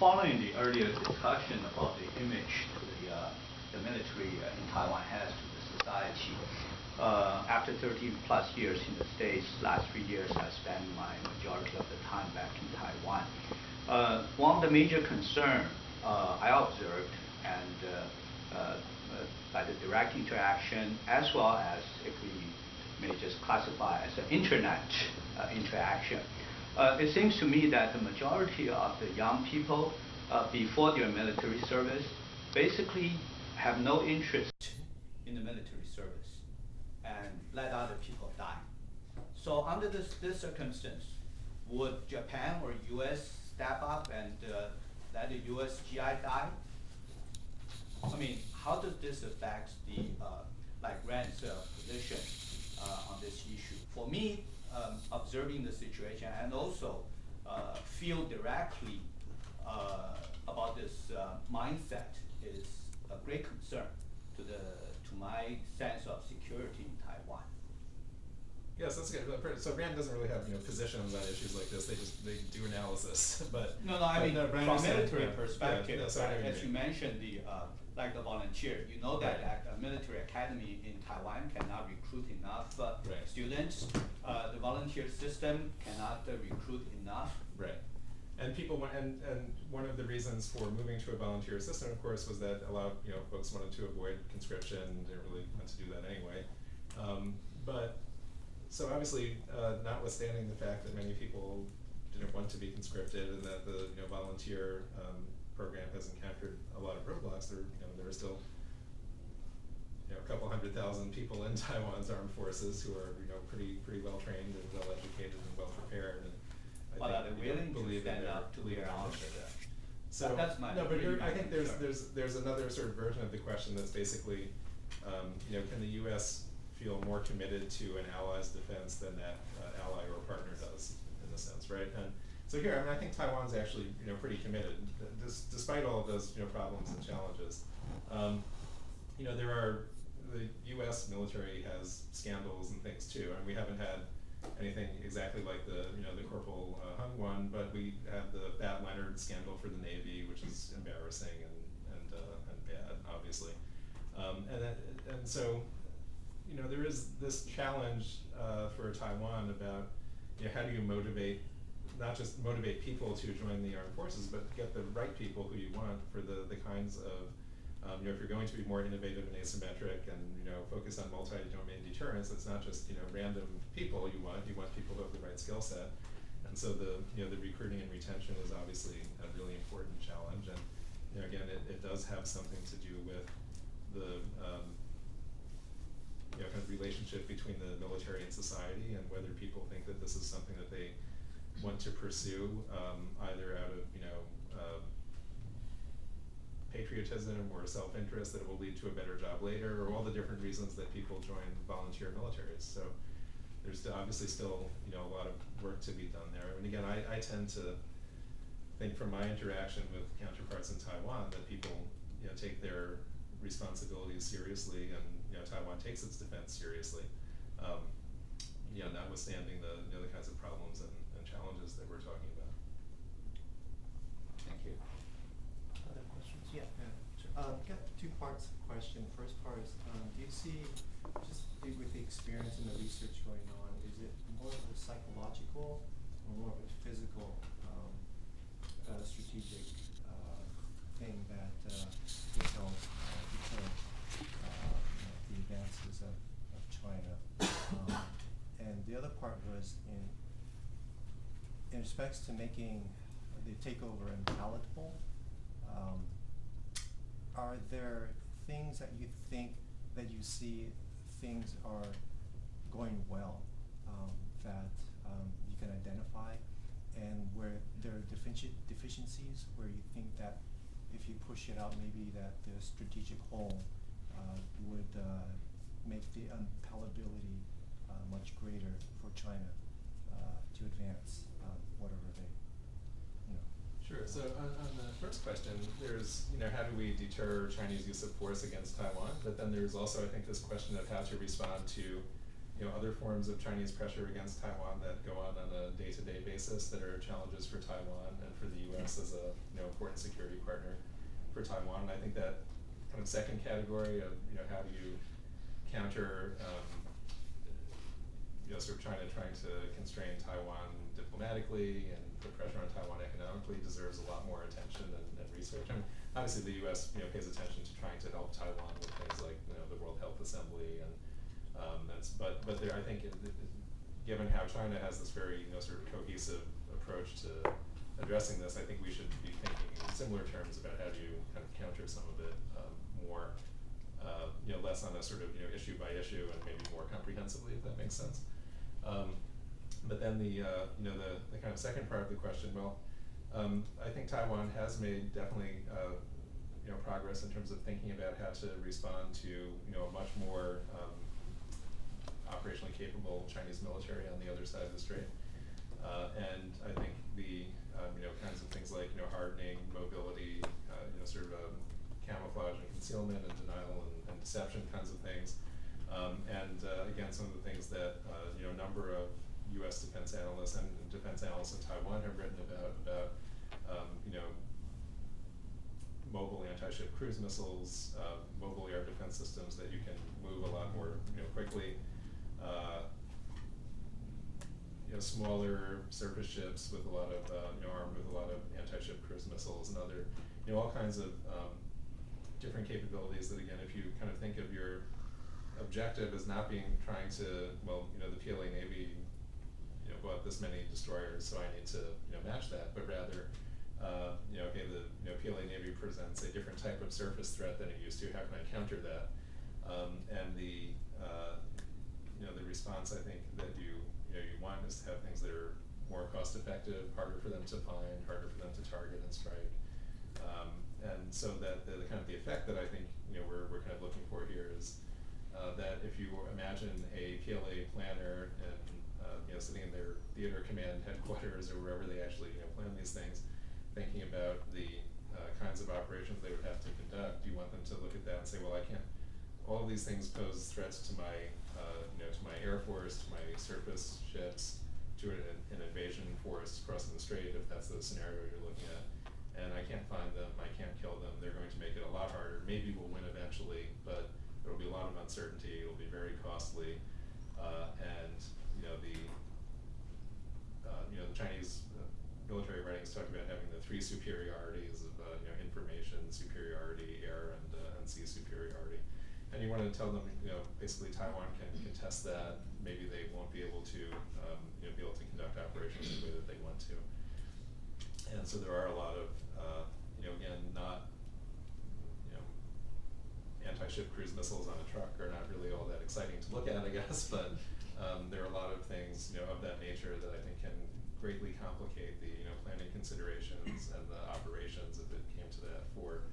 following the earlier discussion about the image the military in Taiwan has to the society, after 30 plus years in the States, last 3 years I spent my majority of the time back in Taiwan. One of the major concerns I observed, and by the direct interaction, as well as if we may just classify as an internet interaction, it seems to me that the majority of the young people before their military service basically have no interest in the military service and let other people die. So under this circumstance, would Japan or US step up and let the US GI die? I mean, how does this affect the like Rand's position on this issue? For me, observing the situation and also feel directly about this mindset is a great concern to my sense of security in Taiwan. Yes, that's good. So Rand doesn't really have positions on issues like this. They do analysis, but no, I mean from military perspective, yeah, as you mentioned, like the volunteer, you know that a military academy in Taiwan cannot recruit enough students. The volunteer system cannot recruit enough. Right. And people and one of the reasons for moving to a volunteer system, of course, was that a lot of folks wanted to avoid conscription. Didn't really want to do that anyway. But so obviously, notwithstanding the fact that many people didn't want to be conscripted and that the volunteer program has encountered a lot of roadblocks, there are still a couple 100,000 people in Taiwan's armed forces who are pretty well trained and well educated and well prepared. And but are they willing to stand up to their arms? So that's my no, but I think there's another sort of version of the question that's basically, can the U.S. feel more committed to an ally's defense than that ally or partner does, in a sense, right? And so here, I think Taiwan's actually pretty committed, despite all of those problems and challenges. The U.S. military has scandals and things too, and we haven't had anything exactly like the Corporal Hung one, but we had the Fat Leonard scandal for the Navy, which is embarrassing and bad, obviously. And so there is this challenge for Taiwan about how do you not just motivate people to join the armed forces, but get the right people who you want for the kinds of if you're going to be more innovative and asymmetric and focus on multi-domain deterrence, it's not just random people you want people who have the right skill set. And so the recruiting and retention is obviously a really important challenge. And again, it does have something to do with the kind of relationship between the military and society, and whether people think that this is something that they want to pursue either out of patriotism or self-interest that it will lead to a better job later, or all the different reasons that people join volunteer militaries. So there's obviously still a lot of work to be done there. And again, I tend to think from my interaction with counterparts in Taiwan that people take their responsibilities seriously, and Taiwan takes its defense seriously, notwithstanding the kinds of problems and challenges that we're talking about. Thank you. Other questions? Yeah. Got two parts of the question. First part is, do you see, just with the experience and the research going on, is it more of a psychological or more of a physical strategic thing that will help deter the advances of China? And the other part was in respects to making the takeover unpalatable. Are there things that you think that you see things are going well that you can identify, and where there are deficiencies where you think that if you push it out, maybe that the strategic whole would make the unpalatability much greater for China to advance whatever they, Sure. So on the first question, there's how do we deter Chinese use of force against Taiwan? But then there's also, I think, this question of how to respond to other forms of Chinese pressure against Taiwan that go on a day-to-day basis that are challenges for Taiwan and for the U.S. as a important security partner for Taiwan. And I think that kind of second category of how do you counter sort of trying to constrain Taiwan diplomatically and put pressure on Taiwan economically deserves a lot more attention and research. I mean, obviously the U.S. pays attention to trying to help Taiwan with things like the World Health Assembly and but there, I think given how China has this very sort of cohesive approach to addressing this, I think we should be thinking in similar terms about how do you kind of counter some of it more, less on a sort of issue by issue and maybe more comprehensively, if that makes sense. But then the kind of second part of the question, well, I think Taiwan has made definitely progress in terms of thinking about how to respond to a much more operationally capable Chinese military on the other side of the strait, and I think the kinds of things like hardening, mobility, sort of camouflage and concealment and denial and deception kinds of things, and again some of the things that a number of U.S. defense analysts and defense analysts in Taiwan have written about mobile anti-ship cruise missiles, mobile air defense systems that you can move a lot more quickly. Smaller surface ships with a lot of armed with a lot of anti-ship cruise missiles and other all kinds of different capabilities that, again, if you kind of think of your objective as not being trying to, the PLA Navy bought this many destroyers, so I need to match that, but rather okay, the PLA Navy presents a different type of surface threat than it used to. How can I counter that? And the response I think that you want is to have things that are more cost effective, harder for them to find, harder for them to target and strike, and so that the kind of the effect that I think we're kind of looking for here is that if you imagine a PLA planner and sitting in their theater command headquarters or wherever they actually plan these things, thinking about the kinds of operations they would have to conduct, you want them to look at that and say, well, I can't. All of these things pose threats to my to my air force, to my surface ships, to an invasion force crossing the strait, if that's the scenario you're looking at. And I can't find them, I can't kill them, they're going to make it a lot harder. Maybe we'll win eventually, but there will be a lot of uncertainty, it'll be very costly, and the Chinese military writings talk about having the three superiorities of information superiority, air, and sea superiority. And you want to tell them, basically Taiwan can contest that. Maybe they won't be able to, conduct operations the way that they want to. And so there are a lot of, again, not, anti-ship cruise missiles on a truck are not really all that exciting to look at, I guess. But there are a lot of things, of that nature that I think can greatly complicate the, planning considerations and the operations, if it came to that, for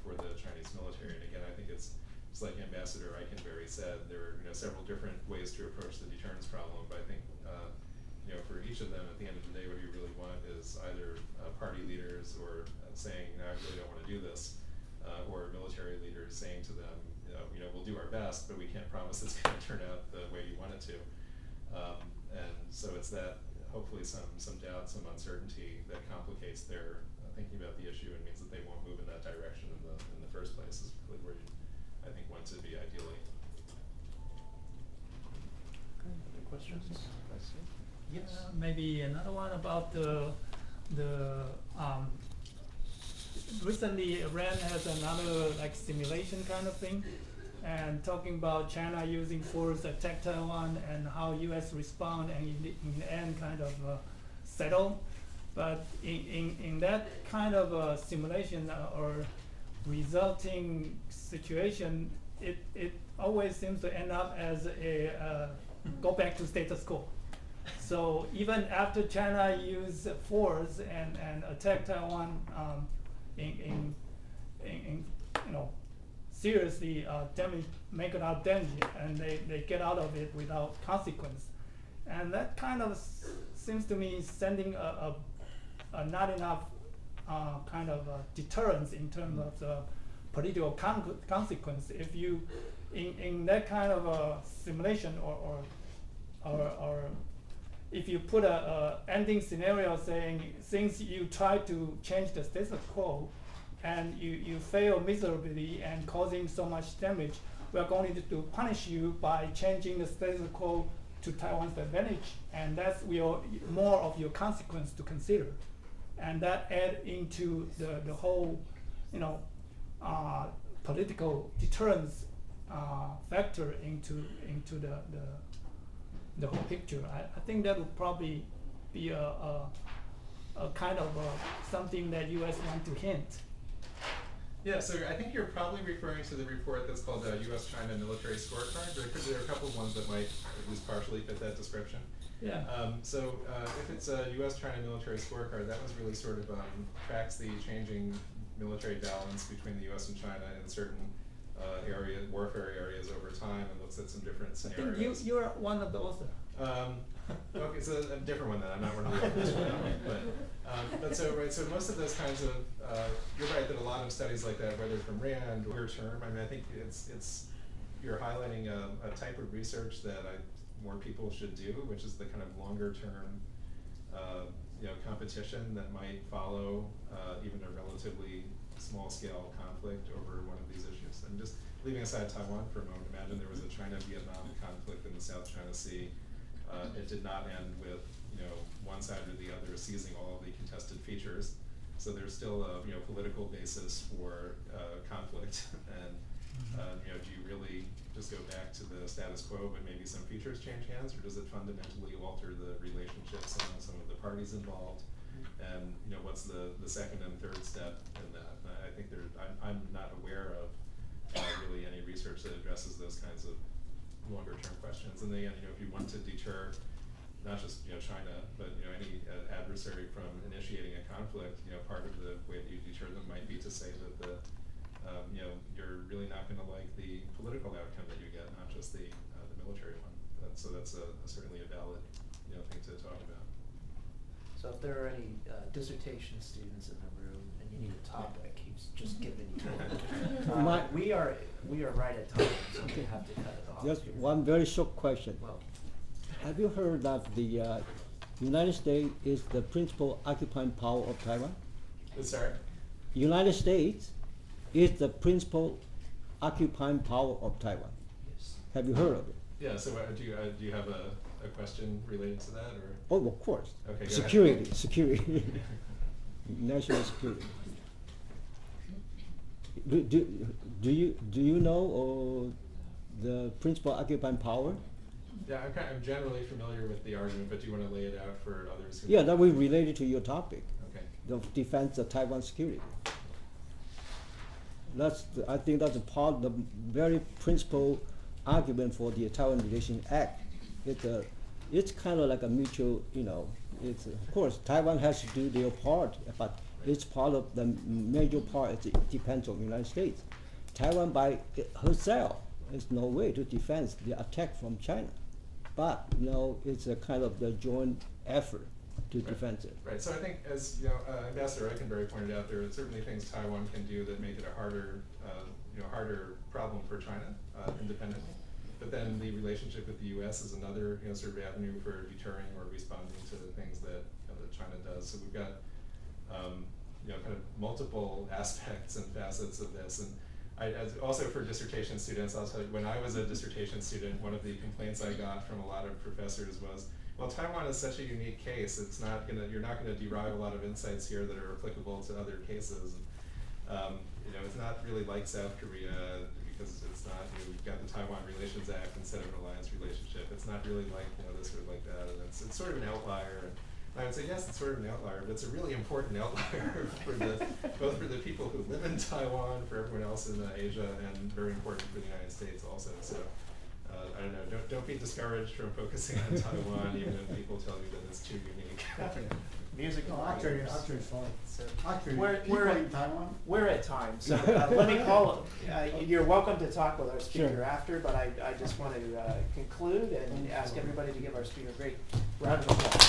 the Chinese military. And again, I think it's like Ambassador Eikenberry said, there are several different ways to approach the deterrence problem, but I think for each of them, at the end of the day, what you really want is either party leaders or saying, no, I really don't want to do this, or military leaders saying to them, we'll do our best, but we can't promise it's going to turn out the way you want it to. And so it's that, hopefully some doubt, some uncertainty that complicates their thinking about the issue and means that they won't move in that direction in the first place, is really where you, I think, want to be ideally. Okay, other questions? Yes. Maybe another one about the recently Iran has another simulation kind of thing, and talking about China using force attack Taiwan and how U.S. respond and in the end kind of settle. But in that kind of simulation or resulting situation, it always seems to end up as a go back to status quo. So even after China used force and attack Taiwan in seriously make it out damage, and they get out of it without consequence, and that kind of seems to me sending a not enough kind of deterrence in terms of the political consequence. in that kind of a simulation, or if you put a ending scenario saying, since you try to change the status quo and you fail miserably and causing so much damage, we are going to punish you by changing the status quo to Taiwan's advantage, and that's more of your consequence to consider, and that add into the whole, political deterrence factor into the whole picture. I think that would probably be a kind of something that U.S. want to hint. Yeah, so I think you're probably referring to the report that's called U.S.-China Military Scorecard. There are a couple of ones that might at least partially fit that description. Yeah. If it's a U.S.-China Military Scorecard, that was really sort of tracks the changing military balance between the U.S. and China in certain warfare areas over time, and looks at some different scenarios. I think you're one of the authors. Okay, so a different one then. I'm not one of the authors. So most of those kinds of, you're right that a lot of studies like that, whether from RAND or term, I think you're highlighting a type of research that more people should do, which is the kind of longer term, competition that might follow even a relatively small scale conflict over one of these issues. And just leaving aside Taiwan for a moment, imagine there was a China-Vietnam conflict in the South China Sea. It did not end with one side or the other seizing all of the contested features. So there's still a political basis for conflict. And do you really just go back to the status quo, but maybe some features change hands, or does it fundamentally alter the relationships among some of the parties involved? And what's the second and third step in that? I think I'm not aware of really any research that addresses those kinds of longer term questions. And then if you want to deter not just China, but any adversary from initiating a conflict, part of the way that you deter them might be to say that you're really not going to like the political outcome that you get, not just the military one. So that's certainly a valid thing to talk about. So if there are any dissertation students in the room and you need a topic, he's just giving you. We are right at time, so we have to cut it off. Just here. one very short question. Well, Have you heard that the United States is the principal occupying power of Taiwan? Sorry? United States is the principal occupying power of Taiwan. yes. Have you heard of it? Yeah. So do you have a question related to that, or? Oh, of course. Okay, go Security, ahead. security, national security. Do you know the principal occupying power? Yeah, I'm generally familiar with the argument, but do you want to lay it out for others? Yeah, that will relate to your topic. Okay. The defense of Taiwan security. I think that's a part of the very principal argument for the Taiwan Relation Act. It's kind of like a mutual, it's of course Taiwan has to do their part, but it's part of the major part. It depends on the United States. Taiwan by herself is no way to defend the attack from China, but it's a kind of the joint effort to defend it. Right. So I think, as Ambassador Eikenberry pointed out, there are certainly things Taiwan can do that make it a harder problem for China independently. But then the relationship with the U.S. is another sort of avenue for deterring or responding to the things that that China does. So we've got kind of multiple aspects and facets of this. And also for dissertation students, I'll tell you, when I was a dissertation student, one of the complaints I got from a lot of professors was, well, Taiwan is such a unique case. You're not gonna derive a lot of insights here that are applicable to other cases. It's not really like South Korea because it's not. We've got the Taiwan Relations Act instead of an alliance relationship. It's not really like this or like that, and it's sort of an outlier. And I would say yes, it's sort of an outlier, but it's a really important outlier both for the people who live in Taiwan, for everyone else in Asia, and very important for the United States also. So I don't know. Don't be discouraged from focusing on Taiwan, even if people tell you that it's too unique. Music. Actually, it's fine. So Actually, we're people in Taiwan. We're at time, so let me call. You're welcome to talk with our speaker Sure. after, but I just want to conclude and ask everybody to give our speaker a great round of applause.